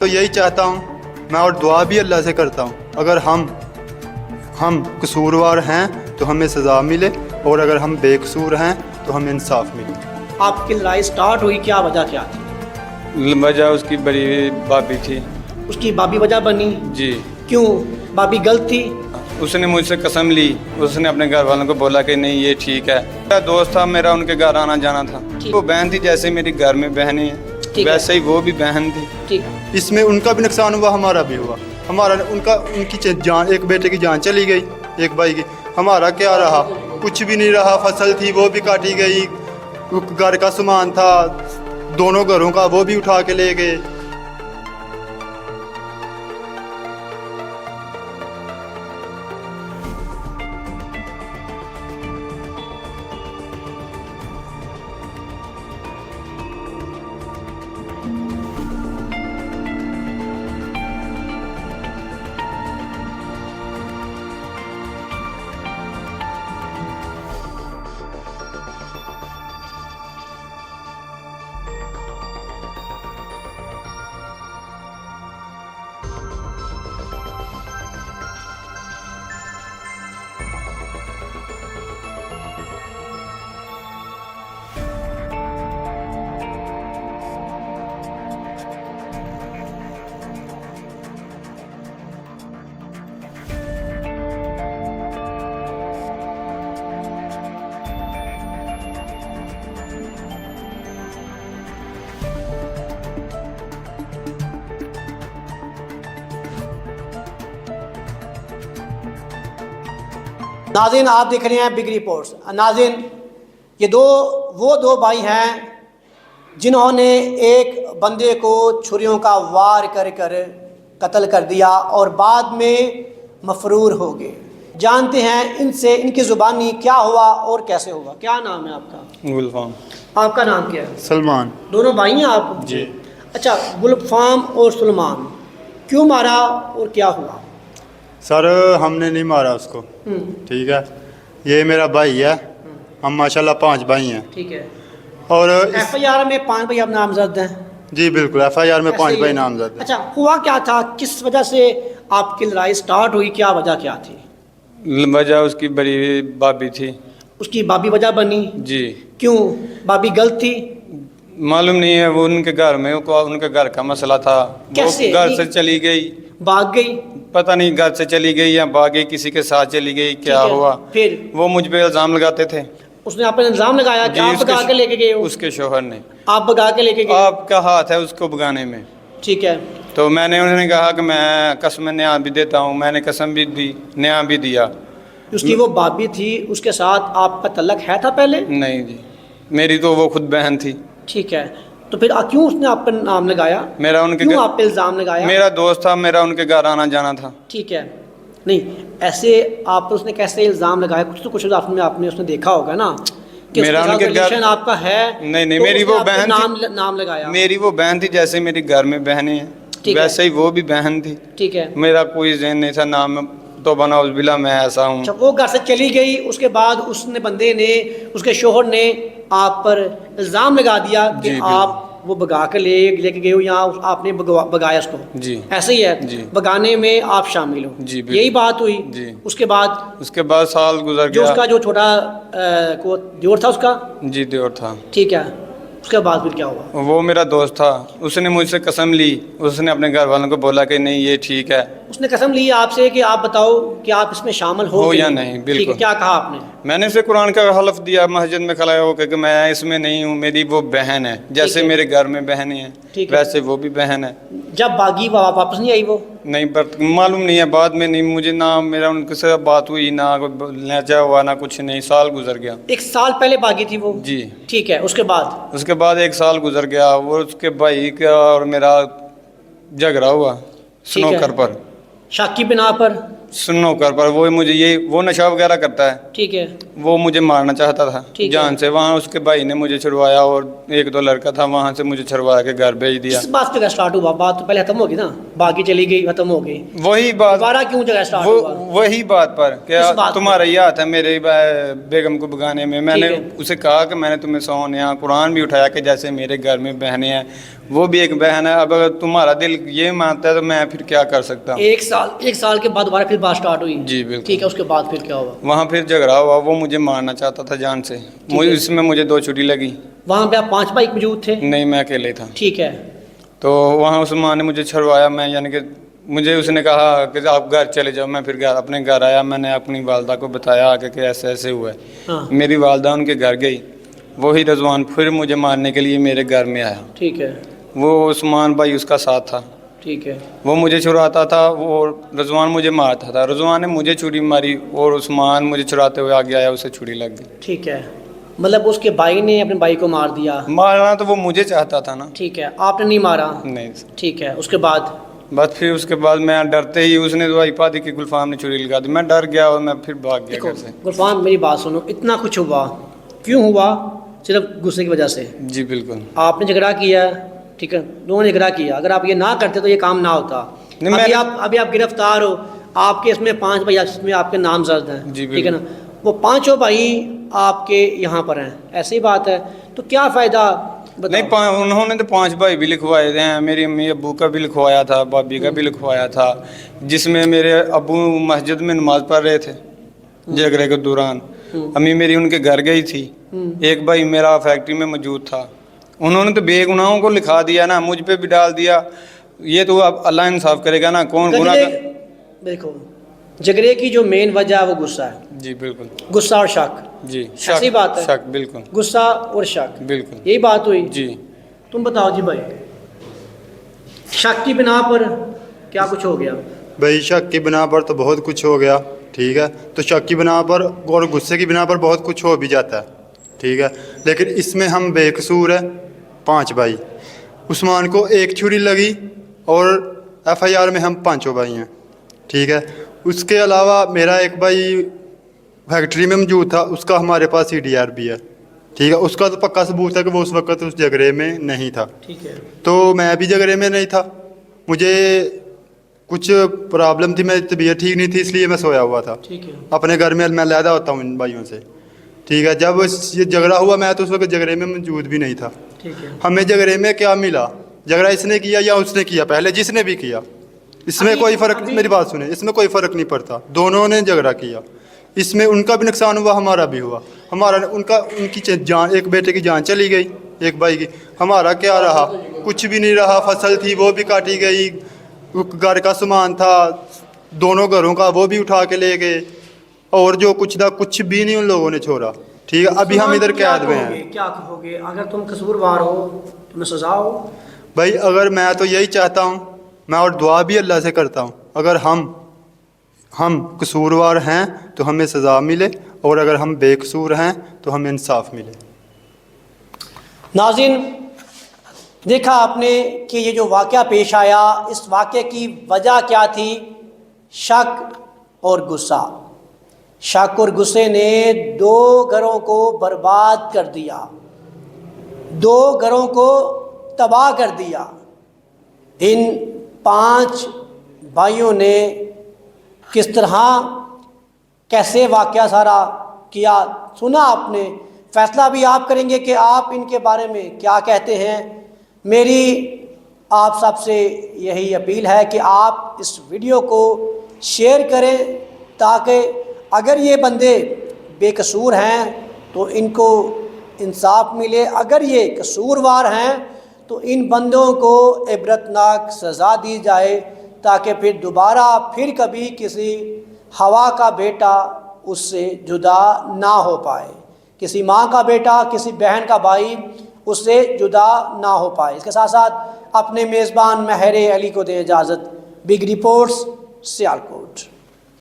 تو یہی چاہتا ہوں میں اور دعا بھی اللہ سے کرتا ہوں اگر ہم قصوروار ہیں تو ہمیں سزا ملے اور اگر ہم بے قصور ہیں تو ہمیں انصاف ملے۔ آپ کی لڑائی سٹارٹ ہوئی کیا وجہ کیا تھی؟ وجہ اس کی بڑی بھابھی تھی۔ اس کی بابی وجہ بنی؟ جی۔ کیوں بابی غلط تھی؟ اس نے مجھ سے قسم لی، اس نے اپنے گھر والوں کو بولا کہ نہیں یہ ٹھیک ہے۔ میرا دوست تھا، میرا ان کے گھر آنا جانا تھا۔ وہ بہن تھی جیسے میری گھر میں بہنیں ہیں ویسے ہی وہ بھی بہن تھی۔ ٹھیک۔ اس میں ان کا بھی نقصان ہوا، ہمارا بھی ہوا۔ ان کی جان، ایک بیٹے کی جان چلی گئی، ایک بھائی کی۔ ہمارا کیا رہا؟ کچھ بھی نہیں رہا۔ فصل تھی وہ بھی کاٹی گئی، گھر کا سامان تھا دونوں گھروں کا وہ بھی اٹھا کے لے گئے۔ ناظرین آپ دیکھ رہے ہیں بگ رپورٹس۔ ناظرین یہ وہ دو بھائی ہیں جنہوں نے ایک بندے کو چھریوں کا وار کر قتل کر دیا اور بعد میں مفرور ہو گئے۔ جانتے ہیں ان سے ان کی زبانی کیا ہوا اور کیسے ہوا۔ کیا نام ہے آپ کا؟ گلفام۔ آپ کا نام کیا ہے؟ سلمان۔ دونوں بھائی ہیں آپ؟ جی۔ اچھا، گلفام اور سلمان کیوں مارا اور کیا ہوا؟ سر ہم نے نہیں مارا اس کو، ٹھیک ہے، یہ میرا بھائی ہے، ہم ماشاءاللہ 5 بھائی ہیں۔ ٹھیک ہے۔ اور ایف آئی آر میں 5 بھائی اب نامزد ہیں؟ جی بالکل، ایف آئی آر میں 5 بھائی نامزد ہیں۔ اچھا، ہوا کیا تھا؟ کس وجہ سے آپ کی لڑائی سٹارٹ ہوئی؟ کیا وجہ کیا تھی؟ وجہ اس کی بڑی بھابھی تھی۔ اس کی بابی وجہ بنی؟ جی۔ کیوں بابی غلط تھی؟ معلوم نہیں ہے، وہ ان کے گھر میں ان کے گھر کا مسئلہ تھا۔ کیسے؟ وہ گھر سے چلی گئی، بھاگ گئی؟ پتہ نہیں گھر سے چلی گئی یا بھاگی، کسی کے ساتھ چلی گئی، کیا ہوا؟ پھر وہ مجھ پہ الزام لگاتے تھے۔ اس نے آپ پر الزام لگایا کہ آپ بگا کے لے کے گئے ہو؟ اس کے شوہر نے۔ آپ بگا کے لے کے گئے؟ آپ کا ہاتھ ہے اس کو بگانے میں۔ ٹھیک ہے۔ تو میں نے انہوں نے کہا کہ میں قسم نیا بھی دیتا ہوں، میں نے قسم بھی دی، نیا بھی دیا۔ اس کی وہ بابی تھی، اس کے ساتھ آپ کا تعلق ہے تھا پہلے؟ نہیں جی، میری تو وہ خود بہن تھی۔ ٹھیک ہے، تو پھر کیوں اس نے آپ پر نام لگایا؟ میرا ان کے کیوں آپ پہ الزام لگایا؟ میرا دوست تھا، میرا ان کے گھر آنا جانا تھا۔ ٹھیک ہے، نہیں ایسے آپ پر اس نے کیسے الزام لگایا؟ کچھ تو کچھ آپ نے اس نے دیکھا ہوگا نا کہ میرا ان کے ریلیشن آپ کا ہے۔ نہیں تو میری اس نے وہ آپ پہ بہن تھی، نام لگایا۔ میری وہ بہن تھی جیسے میری گھر میں بہنیں ہیں ویسے ہی وہ بھی بہن تھی۔ ٹھیک ہے، میرا کوئی ذہن نہیں تھا، نام تو بنا اس بلا میں ایسا ہوں۔ اچھا، وہ گھر سے چلی گئی، اس کے بعد اس نے بندے نے، اس کے شوہر نے آپ پر الزام لگا دیا کہ آپ وہ بگا کے لے کے گئے ہو، یا آپ نے بگایا اس کو؟ جی ایسے ہی ہے، بگانے میں آپ شامل ہو، جی یہی بات ہوئی؟ جی۔ اس کے بعد سال گزر جو گیا۔ اس کا جو چھوٹا دیور تھا اس کا؟ جی دیور تھا۔ ٹھیک ہے، اس کے بعد پھر کیا ہوا؟ وہ میرا دوست تھا، اس نے مجھ سے قسم لی، اس نے اپنے گھر والوں کو بولا کہ نہیں یہ ٹھیک ہے۔ اس نے قسم لی آپ سے کہ آپ بتاؤ کہ آپ اس میں شامل ہو یا نہیں؟ بالکل۔ ٹھیک ہے، کیا کہا آپ نے؟ میں نے اسے قرآن کا حلف دیا مسجد میں کھڑا ہو کے کہ میں اس میں نہیں ہوں، میری وہ بہن ہے، جیسے میرے گھر میں بہنیں ہیں ویسے وہ بھی بہن ہے۔ جب باغی واپس نہیں آئی وہ؟ نہیں، پر معلوم نہیں ہے، بعد میں نہیں، مجھے نہ میرا ان کے سے بات ہوئی، نہ لہجہ ہوا، نہ کچھ نہیں، سال گزر گیا۔ 1 سال پہلے باغی تھی وہ؟ جی۔ ٹھیک ہے، اس کے بعد 1 سال گزر گیا، وہ اس کے بھائی کا اور میرا جھگڑا ہوا سنوکر پر۔ شک کی بنا پر؟ नौकर पर, वो नशा वगैरह करता है, ठीक है, वो मुझे मारना चाहता था ठीक जान से। वहाँ उसके भाई ने मुझे छुड़वाया और एक दो लड़का था वहाँ से मुझे छुड़वा के घर भेज दिया। किस बात पे स्टार्ट हुआ? बात तो पहले खत्म होगी ना, बाकी चली गई खत्म हो गई, वही बात, दोबारा क्यों जगह स्टार्ट वो हुआ? वही बात पर किस क्या बात तुम्हारा ही हाथ है मेरे बेगम को भगाने में। मैंने ठीक है। उसे कहा कि मैंने तुम्हें सोनिया कुरान भी उठाया कि जैसे मेरे घर में बहनें हैं, वो भी एक बहन है। अब अगर तुम्हारा दिल ये मानता है तो मैं फिर क्या कर सकता हूँ। एक साल के बाद दोबारा फिर बात स्टार्ट हुई? जी बिल्कुल। ठीक है, उसके बाद फिर क्या हुआ? वहाँ फिर झगड़ा हुआ, वो मुझे मारना चाहता था जान से। मुझे इसमें मुझे 2 छुरी लगी। वहाँ पे आप 5 भाई मौजूद थे? नहीं, मैं अकेले था। ठीक है, तो वहाँ उस माँ ने मुझे छुड़वाया। मैं यानी कि मुझे उसने कहा कि आप घर चले जाओ। मैं फिर अपने घर आया। मैंने अपनी वालदा को बताया आके कि ऐसे ऐसे हुआ है। हाँ, मेरी वालदा उनके घर गई, वही रजवान फिर मुझे मारने के लिए मेरे घर में आया। ठीक है, वो उस्मान भाई उसका साथ था, ठीक है, वो मुझे छुड़ाता था, वो रजवान मुझे मारता था। रजवान ने मुझे छुरी मारी और उस्मान मुझे छुड़ाते हुए आगे आया, उसे छुरी लग गई। ठीक है, मतलब उसके भाई ने अपने भाई को मार दिया? मारना तो वो मुझे चाहता था ना। ठीक है, आपने नहीं मारा? नहीं। ठीक है, उसके बाद? बस फिर उसके बाद मैं डरते ही उसने दवाई पा दी कि गुलफाम ने छुरी लगा दी। मैं डर गया और मैं फिर भाग गया देखो घर से। गुलफाम, मेरी बात सुनो, इतना कुछ हुआ क्यों हुआ? सिर्फ गुस्से की वजह से? जी बिल्कुल। आपने झगड़ा किया, ठीक है, दोनों ने झगड़ा किया। अगर आप ये ना करते तो ये काम ना होता। नहीं, अभी आप गिरफ्तार हो, आपके इसमें 5 भाई इसमें आपके नामजद हैं, जी, ठीक है ना, वो 5 भाई आपके यहाँ पर हैं, ऐसी बात है, तो क्या फ़ायदा? नहीं, उन्होंने तो 5 भाई भी लिखवाए हैं। मेरी अम्मी अब्बू का भी लिखवाया था, भाभी का भी लिखवाया था, जिसमें मेरे अब्बू मस्जिद में नमाज पढ़ रहे थे झगड़े के दौरान। अम्मी मेरी उनके घर गई थी। एक भाई मेरा फैक्ट्री में मौजूद था। उन्होंने तो बेगुनाहों को लिखा दिया ना, मुझ पे भी डाल दिया। ये तो अब अल्लाह इंसाफ करेगा ना, कौन गुनाह कर। देखो, झगड़े की जो मेन वजह है वो गुस्सा है। जी बिल्कुल। गुस्सा और शक। जी, ऐसी बात है। शक बिल्कुल। गुस्सा और शक, बिल्कुल यही बात हुई। जी। तुम बताओ जी भाई, शक की बिना पर क्या कुछ हो गया? भाई शक की बिना पर तो बहुत कुछ हो गया, ठीक है। तो शक की बिना पर और गुस्से की बिना पर बहुत कुछ हो भी जाता है, ठीक है। लेकिन इसमें हम बेकसूर है, 5 भाई। उस्मान को 1 छुरी लगी और FIR में हम 5 भाई हैं, ठीक है। उसके अलावा मेरा एक भाई फैक्ट्री में मौजूद था, उसका हमारे पास CDR भी है, ठीक है। उसका तो पक्का सबूत है कि वो उस वक्त उस झगड़े में नहीं था, ठीक है। तो मैं भी झगड़े में नहीं था। मुझे कुछ प्रॉब्लम थी, मेरी तबीयत ठीक नहीं थी, इसलिए मैं सोया हुआ था। ठीक है। अपने घर में मैं अलहदा होता हूँ इन भाइयों से, ठीक है। जब ये झगड़ा हुआ, मैं तो उस वक्त झगड़े में मौजूद भी नहीं था। ठीक है। हमें झगड़े में क्या मिला? झगड़ा इसने किया या उसने किया, पहले जिसने भी किया, इसमें कोई फ़र्क, मेरी बात सुने, इसमें कोई फ़र्क नहीं पड़ता, दोनों ने झगड़ा किया। इसमें उनका भी नुकसान हुआ, हमारा भी हुआ। उनकी जान, एक बेटे की जान चली गई, एक भाई की। हमारा क्या रहा? कुछ भी नहीं रहा। फसल थी वो भी काटी गई, घर का सामान था दोनों घरों का, वो भी उठा के ले गए, और जो कुछ था कुछ भी नहीं उन लोगों ने छोड़ा, ठीक है। अभी हम इधर कैद में हैं। क्या कहोगे अगर तुम कसूरवार हो, तुम्हें सजा हो? भाई अगर मैं तो यही चाहता हूँ, मैं और दुआ भी अल्लाह से करता हूँ, अगर हम कसूरवार हैं तो हमें सज़ा मिले, और अगर हम बेकसूर हैं तो हमें इंसाफ मिले। नाज़रीन, देखा आपने कि ये जो वाक़या पेश आया, इस वाक़े की वजह क्या थी? शक और गुस्सा। शक और गुस्से ने 2 घरों को बर्बाद कर दिया, 2 घरों को तबाह कर दिया। इन 5 भाइयों ने किस तरह, कैसे वाक़या सारा किया, सुना आपने। फ़ैसला भी आप करेंगे कि आप इनके बारे में क्या कहते हैं। मेरी आप सबसे यही अपील है कि आप इस वीडियो को शेयर करें, ताकि अगर ये बंदे बेकसूर हैं तो इनको इंसाफ मिले, अगर ये कसूरवार हैं तो इन बंदों को इबरतनाक सज़ा दी जाए, ताकि फिर दोबारा फिर कभी किसी हवा का बेटा उससे जुदा ना हो पाए, किसी माँ का बेटा, किसी बहन का भाई उससे जुदा ना हो पाए। इसके साथ साथ अपने मेज़बान महर अली को दें इजाज़त। Big reports, Sialkot.